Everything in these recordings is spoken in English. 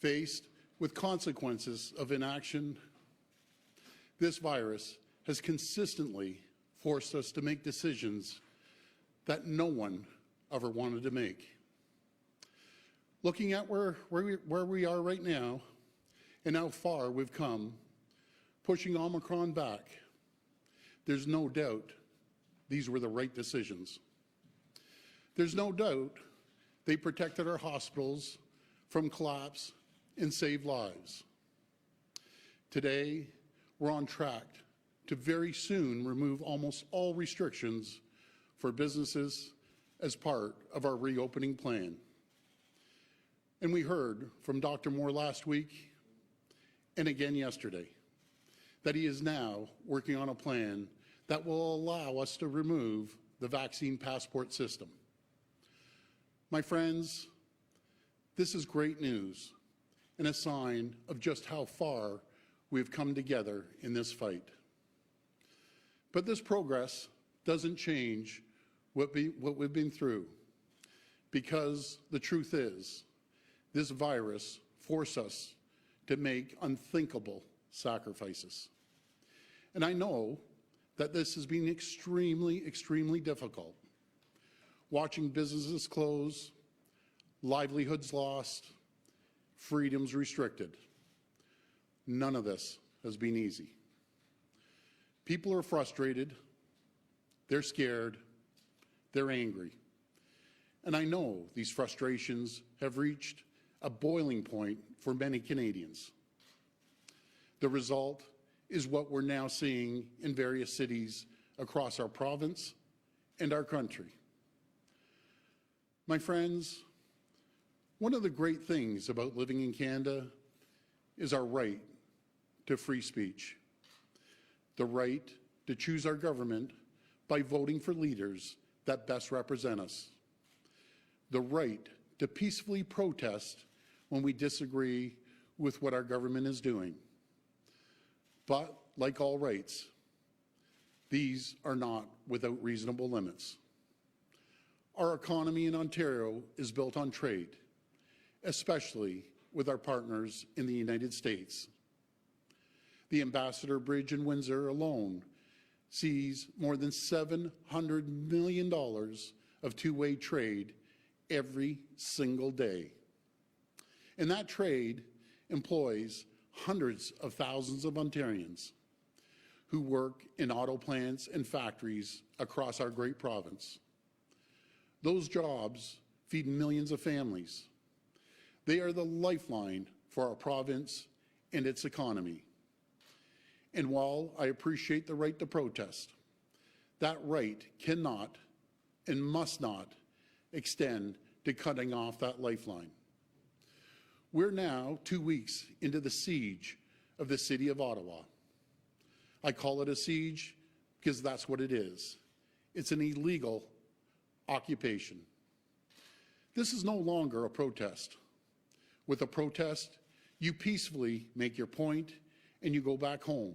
Faced with consequences of inaction, this virus has consistently forced us to make decisions that no one ever wanted to make. Looking at where we are right now and how far we've come, pushing Omicron back, there's no doubt these were the right decisions. There's no doubt they protected our hospitals from collapse and saved lives. Today, we're on track to very soon remove almost all restrictions for businesses as part of our reopening plan. And we heard from Dr. Moore last week and again yesterday that he is now working on a plan that will allow us to remove the vaccine passport system. My friends, this is great news and a sign of just how far we've come together in this fight. But this progress doesn't change what we've been through, because the truth is, this virus forced us to make unthinkable sacrifices. And I know that this has been extremely, extremely difficult. Watching businesses close, livelihoods lost, freedoms restricted. None of this has been easy. People are frustrated, they're scared, they're angry. And I know these frustrations have reached a boiling point for many Canadians. The result is what we're now seeing in various cities across our province and our country. My friends, one of the great things about living in Canada is our right to free speech, the right to choose our government by voting for leaders that best represent us, the right to peacefully protest when we disagree with what our government is doing. But like all rights, these are not without reasonable limits. Our economy in Ontario is built on trade, especially with our partners in the United States. The Ambassador Bridge in Windsor alone sees more than $700 million of two-way trade every single day. And that trade employs hundreds of thousands of Ontarians who work in auto plants and factories across our great province. Those jobs feed millions of families. They are the lifeline for our province and its economy. And while I appreciate the right to protest, that right cannot and must not extend to cutting off that lifeline. We're now 2 weeks into the siege of the city of Ottawa. I call it a siege because that's what it is. It's an illegal occupation. This is no longer a protest. With a protest, you peacefully make your point and you go back home.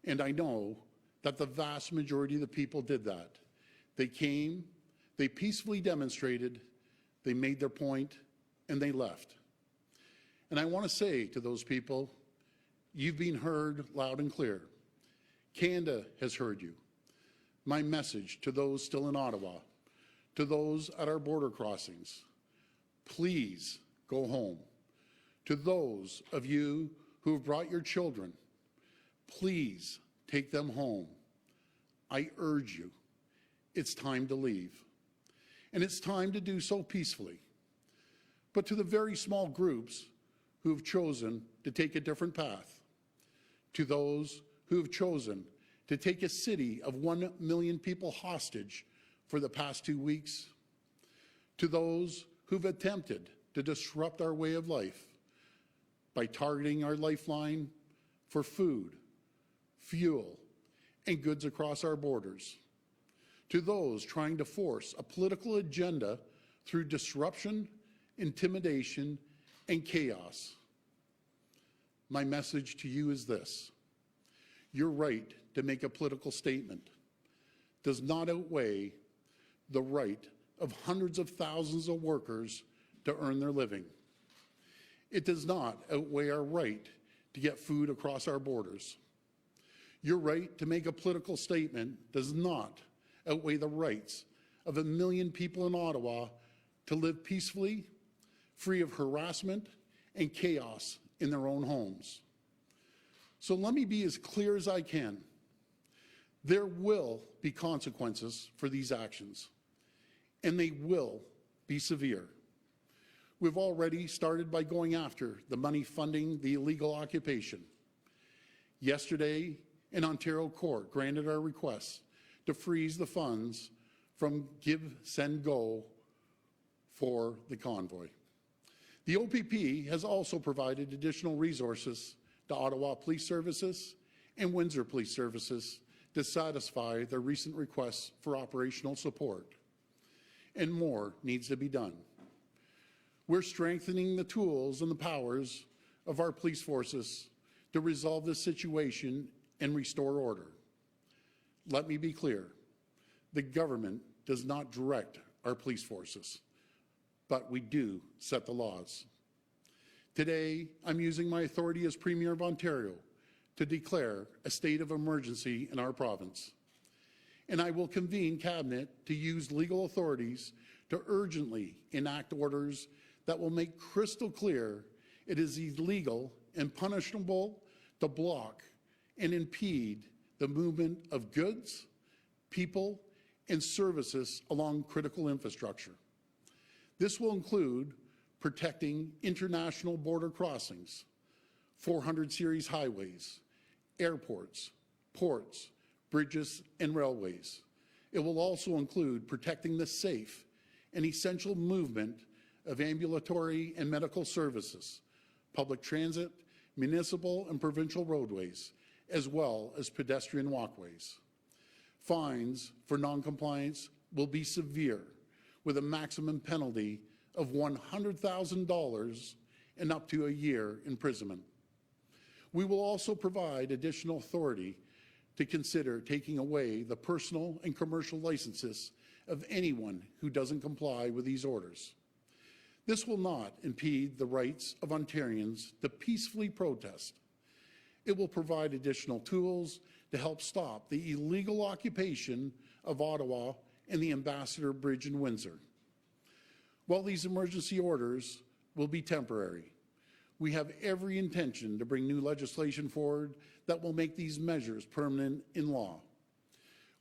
And I know that the vast majority of the people did that. They came, they peacefully demonstrated, they made their point, and they left. And I want to say to those people, you've been heard loud and clear. Canada has heard you. My message to those still in Ottawa, to those at our border crossings, please go home. To those of you who have brought your children, please take them home. I urge you, it's time to leave. And it's time to do so peacefully. But to the very small groups who have chosen to take a different path, to those who have chosen to take a city of 1 million people hostage for the past 2 weeks, to those who've attempted to disrupt our way of life by targeting our lifeline for food, fuel, and goods across our borders, to those trying to force a political agenda through disruption, intimidation, and chaos. My message to you is this: your right to make a political statement does not outweigh the right of hundreds of thousands of workers to earn their living. It does not outweigh our right to get food across our borders. Your right to make a political statement does not outweigh the rights of 1 million people in Ottawa to live peacefully, free of harassment and chaos in their own homes. So let me be as clear as I can. There will be consequences for these actions, and they will be severe. We've already started by going after the money funding the illegal occupation. Yesterday, an Ontario court granted our request to freeze the funds from Give, Send, Go for the convoy. The OPP has also provided additional resources to Ottawa Police Services and Windsor Police Services to satisfy their recent requests for operational support. And more needs to be done. We're strengthening the tools and the powers of our police forces to resolve this situation and restore order. Let me be clear. The government does not direct our police forces, but we do set the laws. Today, I'm using my authority as Premier of Ontario to declare a state of emergency in our province. And I will convene Cabinet to use legal authorities to urgently enact orders that will make crystal clear it is illegal and punishable to block and impede the movement of goods, people, and services along critical infrastructure. This will include protecting international border crossings, 400 series highways, airports, ports, bridges, and railways. It will also include protecting the safe and essential movement of ambulatory and medical services, public transit, municipal and provincial roadways, as well as pedestrian walkways. Fines for noncompliance will be severe, with a maximum penalty of $100,000 and up to a year imprisonment. We will also provide additional authority to consider taking away the personal and commercial licenses of anyone who doesn't comply with these orders. This will not impede the rights of Ontarians to peacefully protest. It will provide additional tools to help stop the illegal occupation of Ottawa and the Ambassador Bridge in Windsor. While these emergency orders will be temporary, we have every intention to bring new legislation forward that will make these measures permanent in law.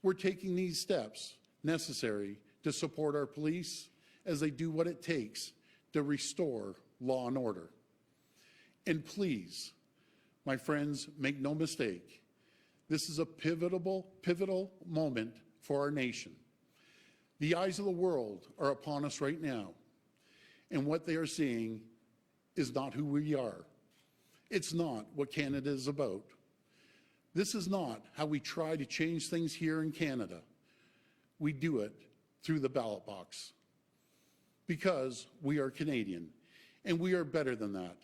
We're taking these steps necessary to support our police as they do what it takes to restore law and order. And please, my friends, make no mistake, this is a pivotal moment for our nation. The eyes of the world are upon us right now, and what they are seeing is not who we are. It's not what Canada is about. This is not how we try to change things here in Canada. We do it through the ballot box. Because we are Canadian, and we are better than that.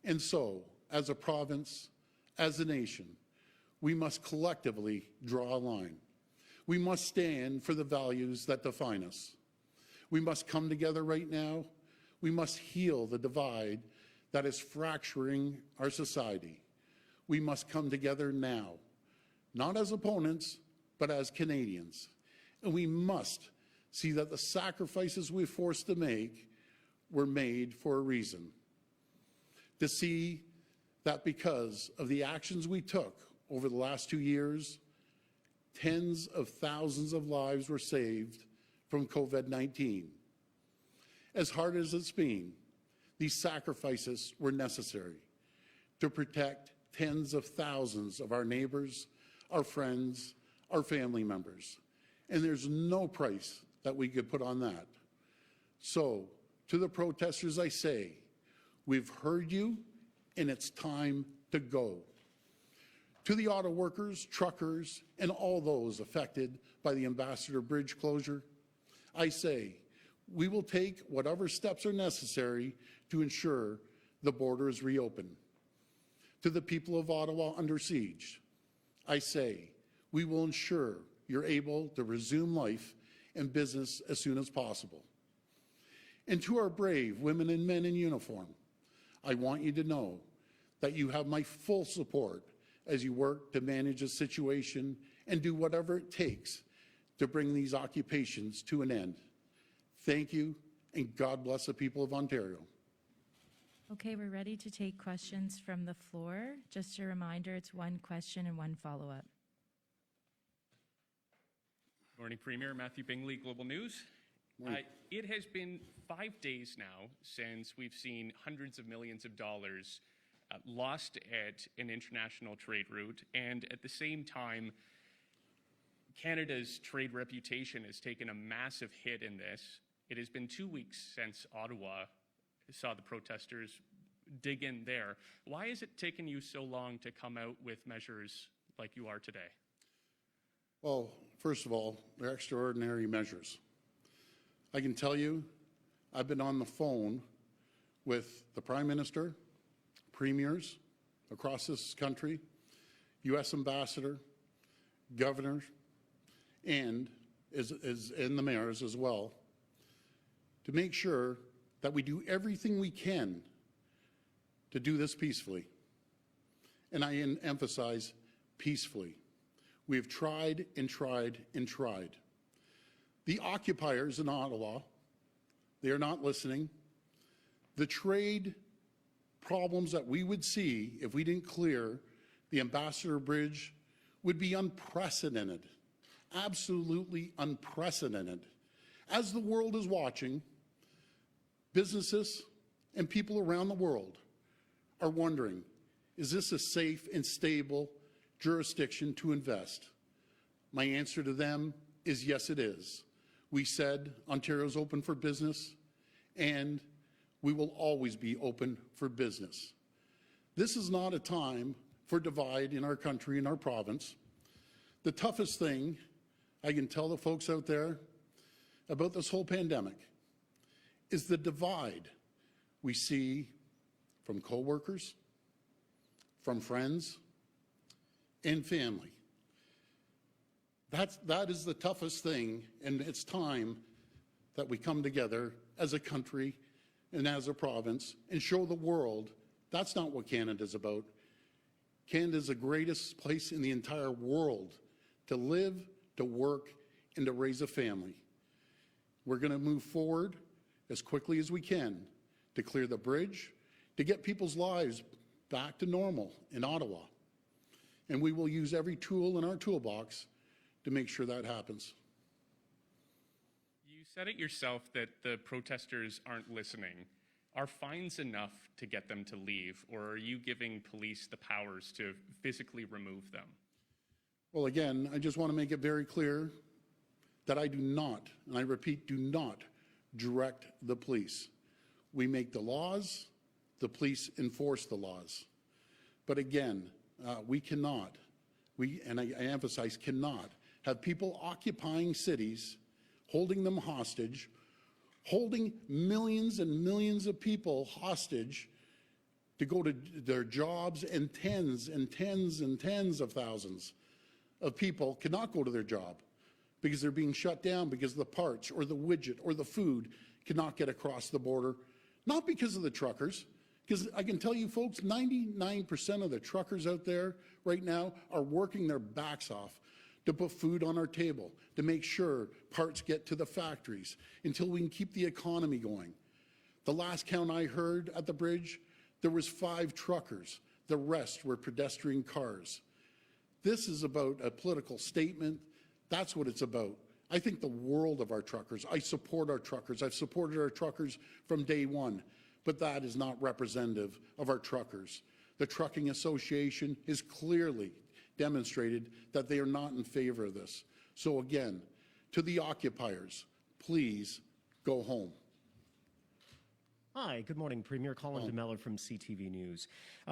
And so, as a province, as a nation, we must collectively draw a line. We must stand for the values that define us. We must come together right now. We must heal the divide that is fracturing our society. We must come together now, not as opponents, but as Canadians. And we must see that the sacrifices we're forced to make were made for a reason. To see that because of the actions we took over the last 2 years, tens of thousands of lives were saved from COVID-19. As hard as it's been, these sacrifices were necessary to protect tens of thousands of our neighbors, our friends, our family members. And there's no price that we could put on that. So, to the protesters I say, we've heard you, and it's time to go. To the auto workers, truckers, and all those affected by the Ambassador Bridge closure, I say, we will take whatever steps are necessary to ensure the border is reopened. To the people of Ottawa under siege, I say, we will ensure you're able to resume life and business as soon as possible. And to our brave women and men in uniform, I want you to know that you have my full support as you work to manage the situation and do whatever it takes to bring these occupations to an end. Thank you, and God bless the people of Ontario. Okay, we're ready to take questions from the floor. Just a reminder, it's one question and one follow-up. Morning, Premier. Matthew Bingley, Global News. It has been 5 days now since we've seen hundreds of millions of dollars lost at an international trade route, and at the same time, Canada's trade reputation has taken a massive hit in this. It has been 2 weeks since Ottawa saw the protesters dig in there. Why has it taken you so long to come out with measures like you are today? Well, first of all, they're extraordinary measures. I can tell you, I've been on the phone with the Prime Minister, premiers across this country, U.S. Ambassador, governors, and the mayors as well, to make sure that we do everything we can to do this peacefully. And I emphasize peacefully. We have tried and tried and tried. The occupiers in Ottawa, they are not listening. The trade problems that we would see if we didn't clear the Ambassador Bridge would be unprecedented, absolutely unprecedented. As the world is watching, businesses and people around the world are wondering, is this a safe and stable jurisdiction to invest? My answer to them is yes, it is. We said Ontario's open for business, and we will always be open for business. This is not a time for divide in our country, in our province. The toughest thing I can tell the folks out there about this whole pandemic is the divide we see from coworkers, from friends, and family. That is the toughest thing, and it's time that we come together as a country and as a province and show the world that's not what Canada's about. Canada's the greatest place in the entire world to live, to work, and to raise a family. We're going to move forward as quickly as we can to clear the bridge, to get people's lives back to normal in Ottawa. And we will use every tool in our toolbox to make sure that happens. You said it yourself that the protesters aren't listening. Are fines enough to get them to leave, or are you giving police the powers to physically remove them? Well, again, I just want to make it very clear that I do not, and I repeat, do not direct the police. We make the laws, the police enforce the laws. But again, we cannot, and I emphasize cannot, have people occupying cities, holding them hostage, holding millions and millions of people hostage to go to their jobs, and tens and tens and tens of thousands of people cannot go to their job because they're being shut down because the parts or the widget or the food cannot get across the border, not because of the truckers, because I can tell you folks, 99% of the truckers out there right now are working their backs off to put food on our table, to make sure parts get to the factories until we can keep the economy going. The last count I heard at the bridge, there was 5 truckers. The rest were pedestrian cars. This is about a political statement. That's what it's about. I think the world of our truckers. I support our truckers. I've supported our truckers from day one, but that is not representative of our truckers. The Trucking Association is clearly demonstrated that they are not in favor of this. So again, to the occupiers, please go home. Hi, good morning, Premier. Colin DeMello from CTV News.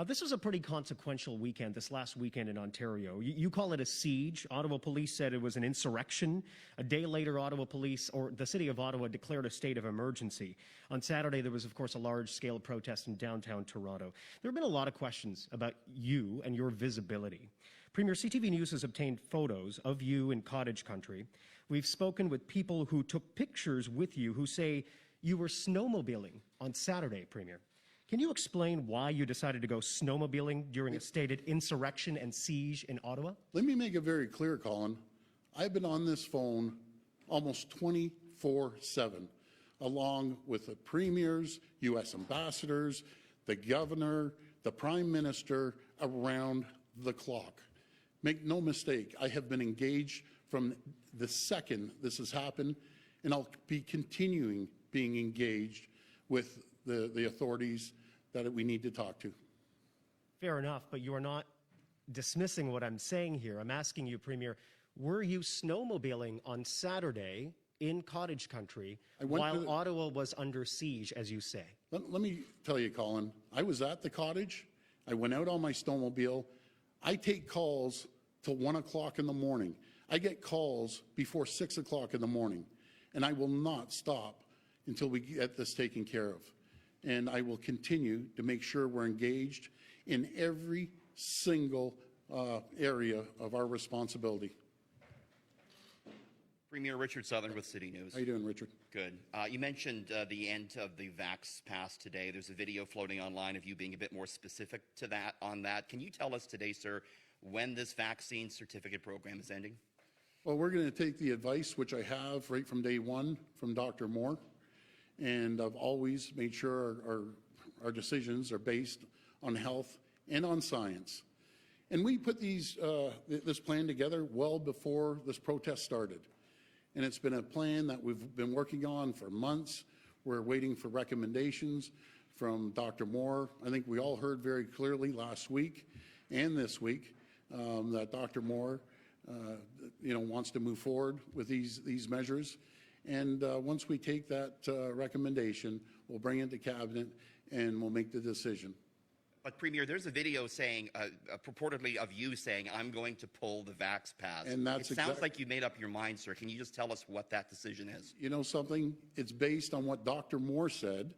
This was a pretty consequential weekend, this last weekend in Ontario. You call it a siege. Ottawa police said it was an insurrection. A day later, Ottawa police, or the city of Ottawa, declared a state of emergency. On Saturday, there was, of course, a large-scale protest in downtown Toronto. There have been a lot of questions about you and your visibility. Premier, CTV News has obtained photos of you in cottage country. We've spoken with people who took pictures with you who say you were snowmobiling on Saturday, Premier. Can you explain why you decided to go snowmobiling during a stated insurrection and siege in Ottawa? Let me make it very clear, Colin. I've been on this phone almost 24/7, along with the premiers, U.S. ambassadors, the governor, the prime minister, around the clock. Make no mistake, I have been engaged from the second this has happened, and I'll be continuing being engaged with the authorities that we need to talk to. Fair enough, but you are not dismissing what I'm saying here. I'm asking you, Premier, were you snowmobiling on Saturday in cottage country while Ottawa was under siege, as you say? Let me tell you, Colin, I was at the cottage. I went out on my snowmobile. I take calls till 1 o'clock in the morning. I get calls before 6 o'clock in the morning, and I will not stop until we get this taken care of. And I will continue to make sure we're engaged in every single area of our responsibility. Premier Richard Southern with City News. How you doing, Richard? Good. You mentioned the end of the Vax Pass today. There's a video floating online of you being a bit more specific to that. On that, can you tell us today, sir, when this vaccine certificate program is ending? Well, we're going to take the advice, which I have right from day one from Dr. Moore, and I've always made sure our decisions are based on health and on science. And we put this plan together well before this protest started. And it's been a plan that we've been working on for months. We're waiting for recommendations from Dr. Moore. I think we all heard very clearly last week and this week that Dr. Moore wants to move forward with these measures. And once we take that recommendation, we'll bring it to Cabinet and we'll make the decision. But Premier, there's a video saying, purportedly of you saying, I'm going to pull the Vax Pass. And that's it sounds like you made up your mind, sir. Can you just tell us what that decision is? You know something? It's based on what Dr. Moore said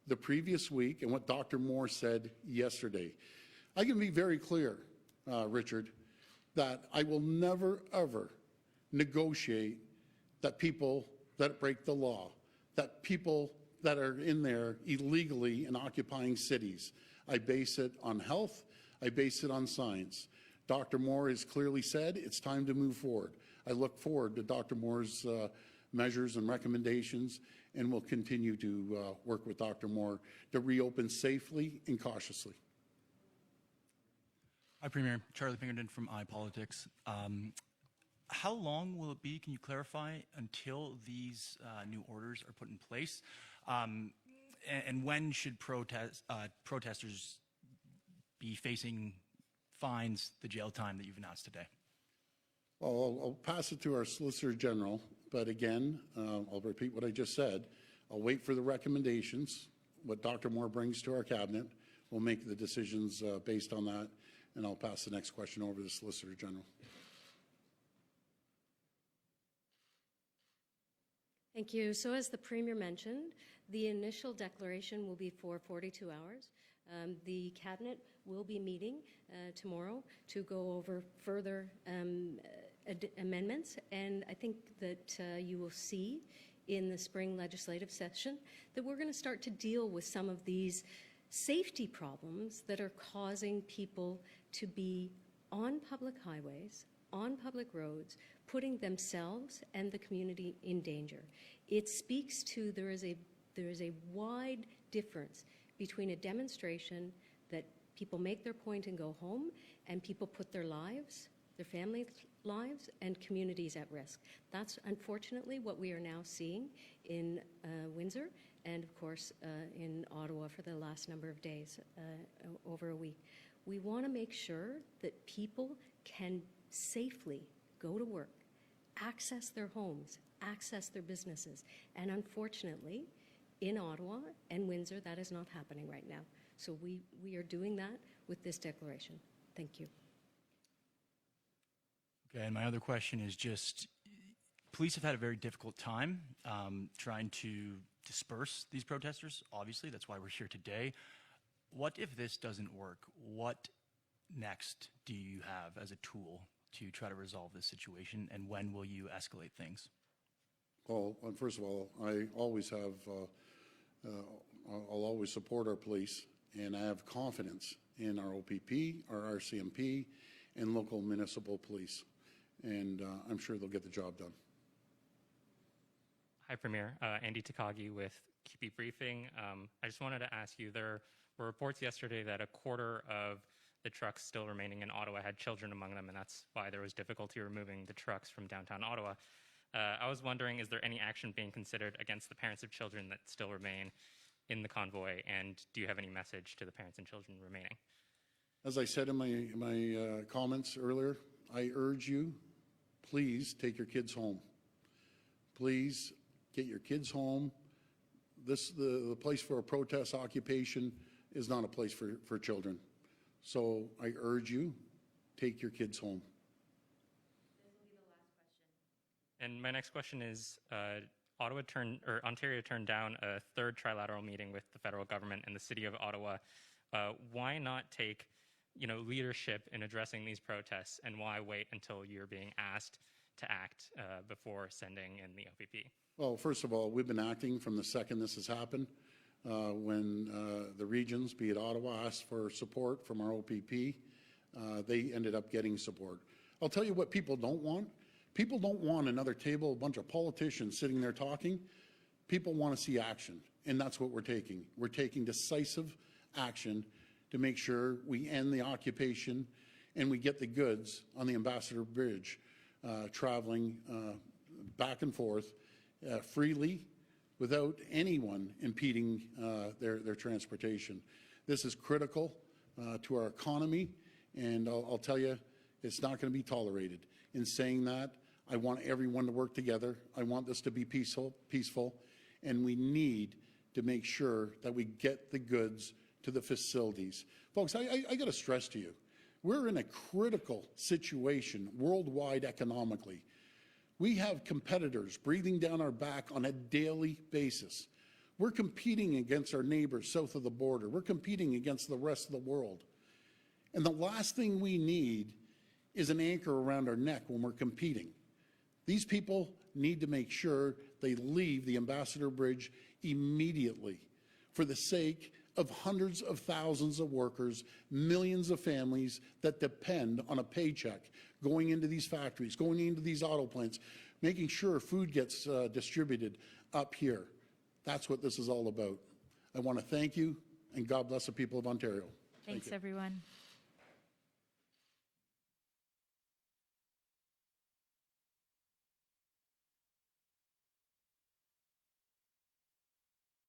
the previous week and what Dr. Moore said yesterday. I can be very clear, Richard, that I will never, ever negotiate that people that break the law, that people that are in there illegally and occupying cities. I base it on health. I base it on science. Dr. Moore has clearly said it's time to move forward. I look forward to Dr. Moore's measures and recommendations, and we'll continue to work with Dr. Moore to reopen safely and cautiously. Hi, Premier. Charlie Pinkerton from iPolitics. How long will it be, can you clarify, until these new orders are put in place? And when should protesters be facing fines, the jail time that you've announced today? Well, I'll pass it to our Solicitor General, but again, I'll repeat what I just said. I'll wait for the recommendations, what Dr. Moore brings to our Cabinet. We'll make the decisions based on that, and I'll pass the next question over to the Solicitor General. Thank you. So as the Premier mentioned, the initial declaration will be for 42 hours. The Cabinet will be meeting tomorrow to go over further amendments, and I think that you will see in the spring legislative session that we're going to start to deal with some of these safety problems that are causing people to be on public highways, on public roads, putting themselves and the community in danger. It speaks to there is a wide difference between a demonstration that people make their point and go home, and people put their lives, their family lives, and communities at risk. That's unfortunately what we are now seeing in Windsor and, of course, in Ottawa for the last number of days, over a week. We want to make sure that people can safely go to work, access their homes, access their businesses. And unfortunately, in Ottawa and Windsor, that is not happening right now. So we are doing that with this declaration. Thank you. Okay, and my other question is just, police have had a very difficult time trying to disperse these protesters. Obviously, that's why we're here today. What if this doesn't work? What next do you have as a tool to try to resolve this situation, and when will you escalate things? Well, first of all, I always have I'll always support our police, and I have confidence in our OPP, our RCMP, and local municipal police. And I'm sure they'll get the job done. Hi, Premier. Andy Takagi with QP Briefing. I just wanted to ask you, there were reports yesterday that a quarter of the trucks still remaining in Ottawa had children among them, and that's why there was difficulty removing the trucks from downtown Ottawa. I was wondering, is there any action being considered against the parents of children that still remain in the convoy, and do you have any message to the parents and children remaining? As I said in my comments earlier, I urge you, please take your kids home. Please get your kids home. The place for a protest occupation is not a place for children. So I urge you, take your kids home. This will be the last question. And my next question is, Ontario turned down a third trilateral meeting with the federal government and the city of Ottawa. Why not take, leadership in addressing these protests, and why wait until you're being asked to act before sending in the OPP? Well, first of all, we've been acting from the second this has happened. When the regions, be it Ottawa, asked for support from our OPP, they ended up getting support. I'll tell you what people don't want. People don't want another table, a bunch of politicians sitting there talking. People want to see action, and that's what we're taking. We're taking decisive action to make sure we end the occupation and we get the goods on the Ambassador Bridge traveling back and forth freely without anyone impeding their transportation. This is critical to our economy, and I'll tell you, it's not going to be tolerated. In saying that, I want everyone to work together. I want this to be peaceful, and we need to make sure that we get the goods to the facilities. Folks, I got to stress to you, we're in a critical situation worldwide economically. We have competitors breathing down our back on a daily basis. We're competing against our neighbors south of the border. We're competing against the rest of the world. And the last thing we need is an anchor around our neck when we're competing. These people need to make sure they leave the Ambassador Bridge immediately for the sake of hundreds of thousands of workers, millions of families that depend on a paycheck going into these factories, going into these auto plants, making sure food gets distributed up here. That's what this is all about. I want to thank you, and God bless the people of Ontario. Thanks, everyone.